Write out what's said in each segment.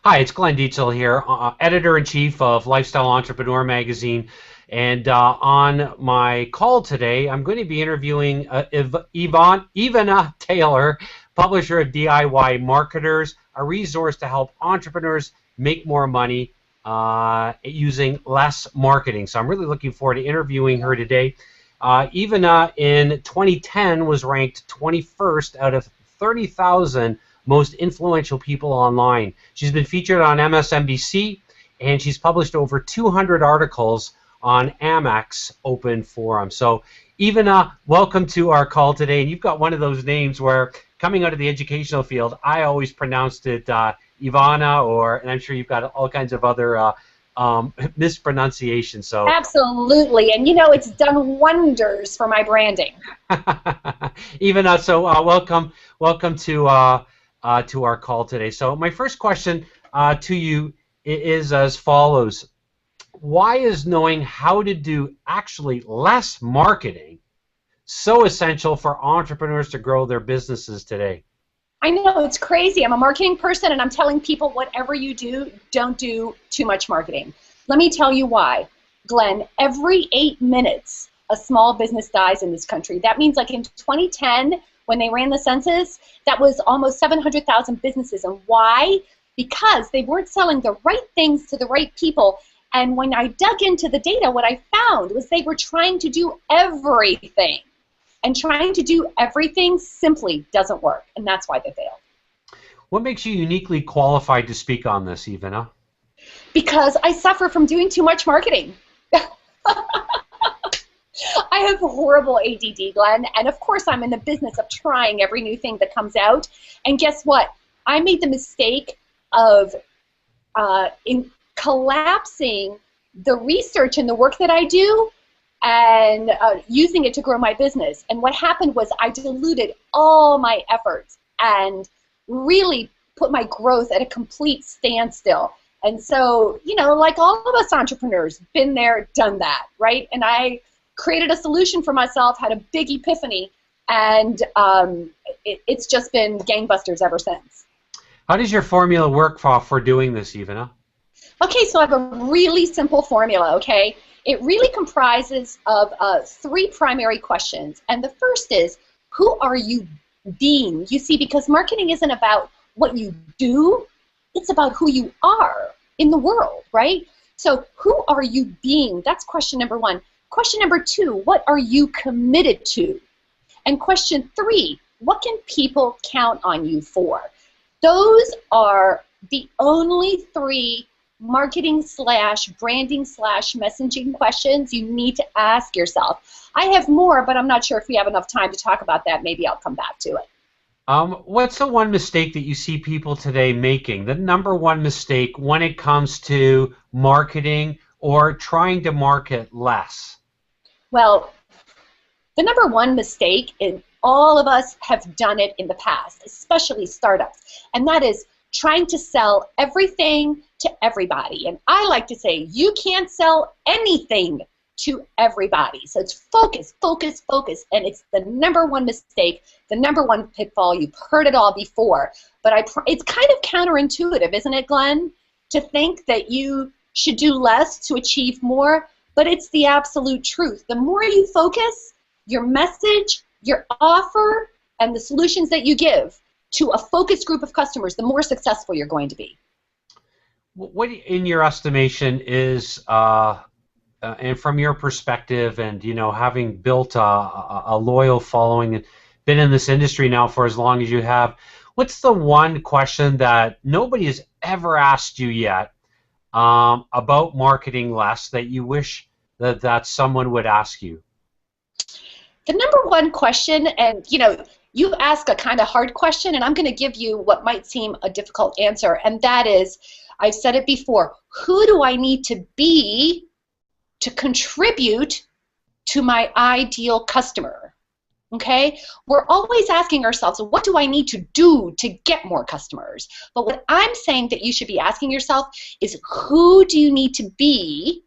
Hi, it's Glenn Dietzel here, editor-in-chief of Lifestyle Entrepreneur Magazine. And on my call today, I'm going to be interviewing Ivana Taylor, publisher of DIY Marketers, a resource to help entrepreneurs make more money using less marketing. So I'm really looking forward to interviewing her today. Ivana in 2010 was ranked 21st out of 30,000 most influential people online. She's been featured on MSNBC, and she's published over 200 articles on Amex Open Forum. So, Ivana, welcome to our call today. And you've got one of those names where, coming out of the educational field, I always pronounced it Ivana, and I'm sure you've got all kinds of other mispronunciations. So, absolutely, and it's done wonders for my branding. Ivana, so welcome to our call today. So my first question to you is as follows. Why is knowing how to do actually less marketing so essential for entrepreneurs to grow their businesses today? I know, it's crazy. I'm a marketing person, and I'm telling people whatever you do, don't do too much marketing. Let me tell you why. Glenn, every 8 minutes, a small business dies in this country. That means, like in 2010, when they ran the census, that was almost 700,000 businesses. And why? Because they weren't selling the right things to the right people. And when I dug into the data, what I found was they were trying to do everything. And trying to do everything simply doesn't work. And that's why they failed. What makes you uniquely qualified to speak on this, Ivana? Because I suffer from doing too much marketing. I have horrible ADD, Glenn, and of course I'm in the business of trying every new thing that comes out. And guess what? I made the mistake of in collapsing the research and the work that I do and using it to grow my business. And what happened was I diluted all my efforts and really put my growth at a complete standstill. And so, like all of us entrepreneurs, been there, done that, right? And I created a solution for myself, had a big epiphany, and it's just been gangbusters ever since. How does your formula work for doing this, Ivana? Okay, so I have a really simple formula, okay? It really comprises of 3 primary questions. And the first is, who are you being? You see, because marketing isn't about what you do, it's about who you are in the world, right? So who are you being? That's question number 1. Question number 2, what are you committed to? And question 3, what can people count on you for? Those are the only 3 marketing/branding/messaging questions you need to ask yourself. I have more, but I'm not sure if we have enough time to talk about that. Maybe I'll come back to it. What's the one mistake that you see people today making? The number one mistake when it comes to marketing or trying to market less? Well, the number one mistake, and all of us have done it in the past, especially startups, and that is trying to sell everything to everybody. And I like to say you can't sell anything to everybody. So it's focus, focus, focus, and it's the number one mistake, the number one pitfall. You've heard it all before, but it's kind of counterintuitive, isn't it, Glenn, to think that you should do less to achieve more, but it's the absolute truth. The more you focus your message, your offer, and the solutions that you give to a focused group of customers, the more successful you're going to be. What, in your estimation, is and from your perspective, and having built a loyal following and been in this industry now for as long as you have, what's the one question that nobody has ever asked you yet about marketing less that you wish that someone would ask you? The number one question, and you ask a kind of hard question, and I'm going to give you what might seem a difficult answer, and that is, I've said it before, who do I need to be to contribute to my ideal customer? Okay? We're always asking ourselves, what do I need to do to get more customers? But what I'm saying that you should be asking yourself is, who do you need to be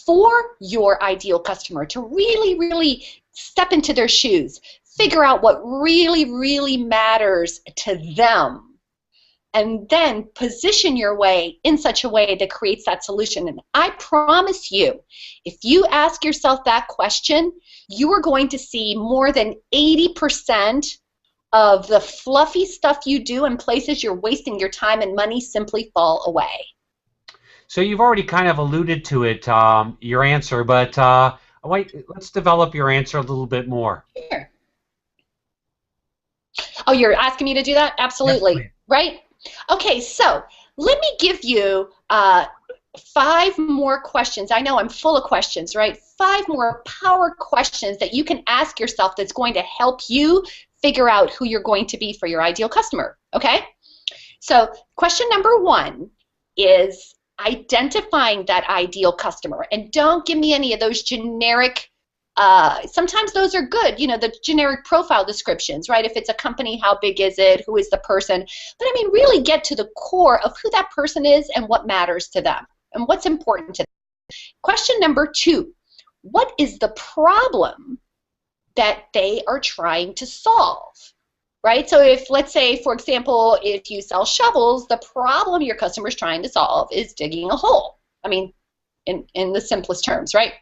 for your ideal customer to really, really step into their shoes, figure out what really, really matters to them, and then position your way in such a way that creates that solution. And I promise you, if you ask yourself that question, you are going to see more than 80% of the fluffy stuff you do in places you're wasting your time and money simply fall away. So you've already kind of alluded to it, your answer, but wait, let's develop your answer a little bit more. Sure. Oh, you're asking me to do that? Yes, Absolutely. please. Right? Okay, so let me give you 5 more questions. I know I'm full of questions, right? 5 more power questions that you can ask yourself that's going to help you figure out who you're going to be for your ideal customer, okay? So question number 1 is identifying that ideal customer. And don't give me any of those generic, sometimes those are good, you know, the generic profile descriptions, right? If it's a company, how big is it, who is the person? But I mean, really get to the core of who that person is and what matters to them and what's important to them. Question number 2, what is the problem that they are trying to solve? Right? So if, let's say, for example, if you sell shovels, the problem your customer is trying to solve is digging a hole. I mean, in the simplest terms, right?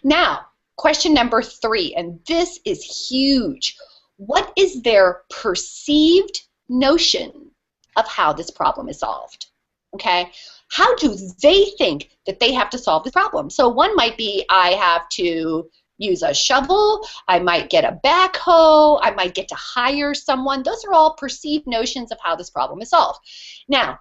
Now, question number 3, and this is huge. What is their perceived notion of how this problem is solved? Okay? How do they think that they have to solve the problem? So one might be, I have to use a shovel, I might get a backhoe, I might get to hire someone. Those are all perceived notions of how this problem is solved. Now,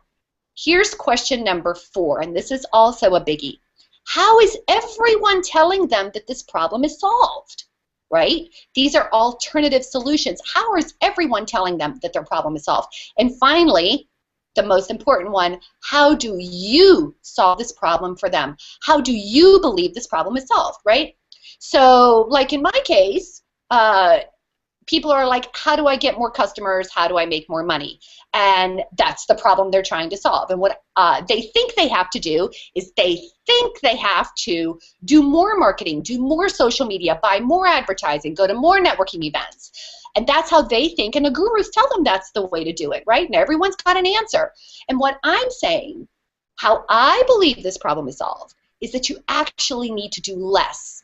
here's question number 4, and this is also a biggie. How is everyone telling them that this problem is solved? Right? These are alternative solutions. How is everyone telling them that their problem is solved? And finally, the most important one, how do you solve this problem for them? How do you believe this problem is solved, right? So, like in my case, people are like, how do I get more customers? How do I make more money? And that's the problem they're trying to solve. And what they think they have to do is they think they have to do more marketing, do more social media, buy more advertising, go to more networking events. And that's how they think, and the gurus tell them that's the way to do it, right? And everyone's got an answer. And what I'm saying, how I believe this problem is solved, is that you actually need to do less.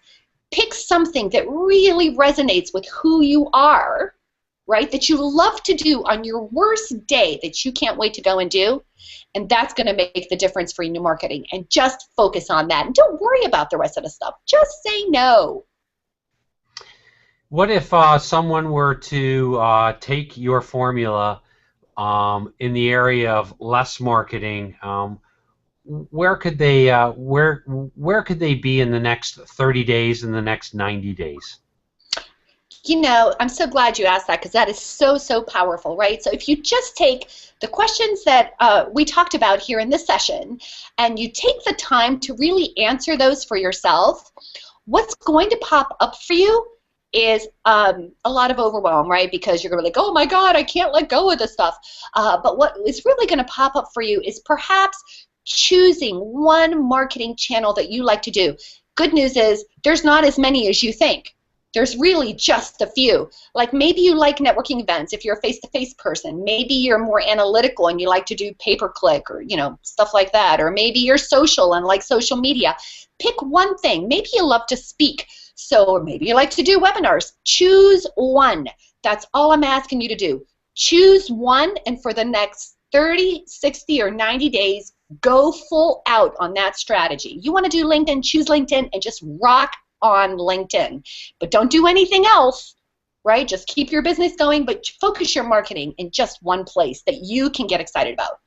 Pick something that really resonates with who you are, right, that you love to do on your worst day that you can't wait to go and do, and that's going to make the difference for your marketing. And just focus on that. And don't worry about the rest of the stuff. Just say no. What if someone were to take your formula in the area of less marketing? Where could they where could they be in the next 30 days, in the next 90 days? You know, I'm so glad you asked that, because that is so, so powerful, right? So if you just take the questions that we talked about here in this session and you take the time to really answer those for yourself, what's going to pop up for you is a lot of overwhelm, right? Because you're going to be like, oh my God, I can't let go of this stuff. But what is really going to pop up for you is perhaps choosing one marketing channel that you like to do. Good news is there's not as many as you think. There's really just a few. Like maybe you like networking events if you're a face-to-face person. Maybe you're more analytical and you like to do pay-per-click or, you know, stuff like that. Or maybe you're social and like social media. Pick one thing. Maybe you love to speak. So, or maybe you like to do webinars. Choose one. That's all I'm asking you to do. Choose one, and for the next 30, 60, or 90 days, go full out on that strategy. You want to do LinkedIn, choose LinkedIn and just rock on LinkedIn. But don't do anything else, right? Just keep your business going, but focus your marketing in just one place that you can get excited about.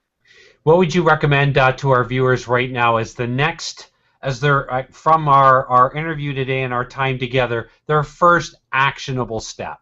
What would you recommend to our viewers right now as the next, as their from our interview today and our time together, their first actionable step?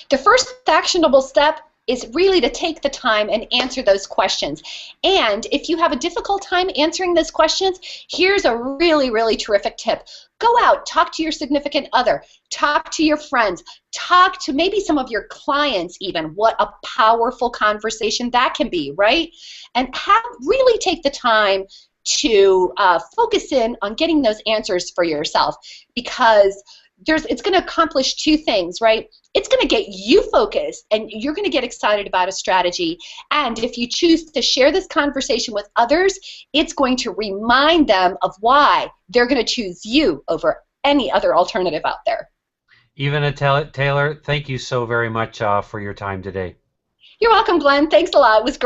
The first actionable step is really to take the time and answer those questions. And if you have a difficult time answering those questions, here's a really, really terrific tip. Go out, talk to your significant other, talk to your friends, talk to maybe some of your clients even. What a powerful conversation that can be, right? And really take the time to focus in on getting those answers for yourself, because it's going to accomplish two things, right? It's going to get you focused, and you're going to get excited about a strategy. And if you choose to share this conversation with others, it's going to remind them of why they're going to choose you over any other alternative out there. Ivana Taylor, thank you so very much for your time today. You're welcome, Glenn. Thanks a lot. It was great.